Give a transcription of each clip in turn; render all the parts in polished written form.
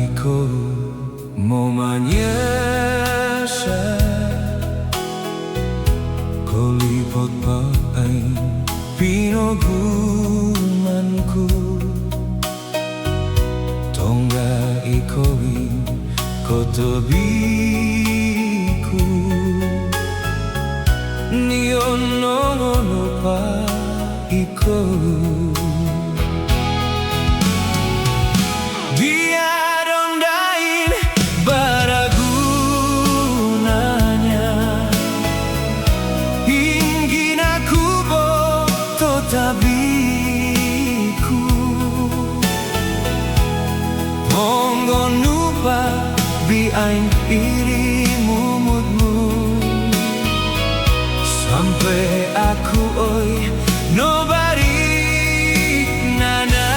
iko mo manyasa kolipot pa ay pinagumanku tongga iko'y kotabiku niyono pa iko tabiku monggo nupa biain iri mumutmu sampai aku oi nobody nana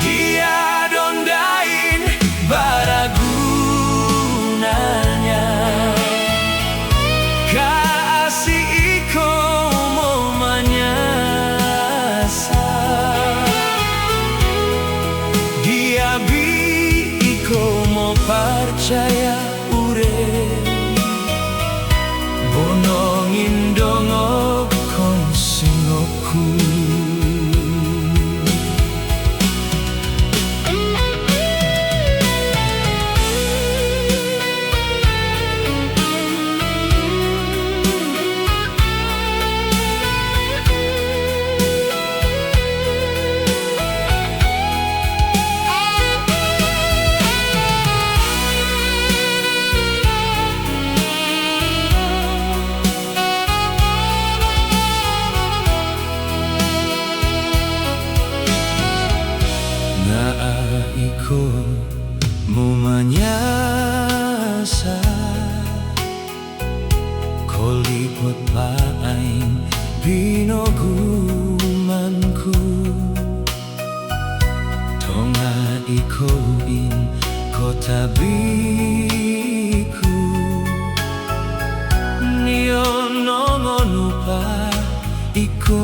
dia dondain baragunanya kasih iko mo manyasa dia bi iko mo percaya ure bonongin dongo konsingoku iko mo manyasa kolipot pa ay binagumanku tonga iko'y kotabiku niyono pa iko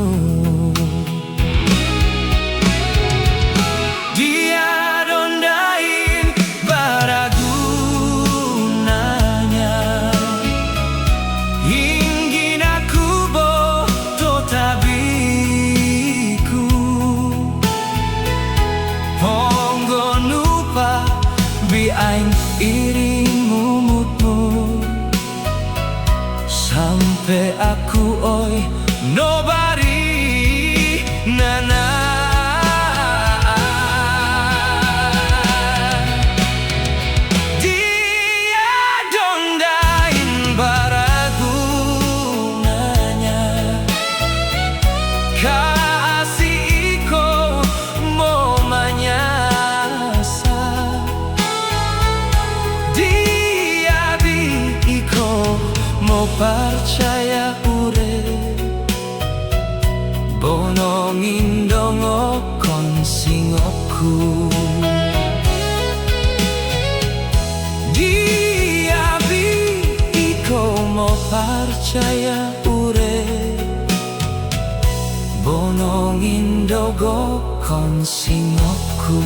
biain iring mumutmu sampai aku oi nobody nana dia dondain baragunanya kasih iko mo manyasa mo percaya ure bonongin dongo konsingoku dia bi iko mo percaya ure bonongin dogo konsingoku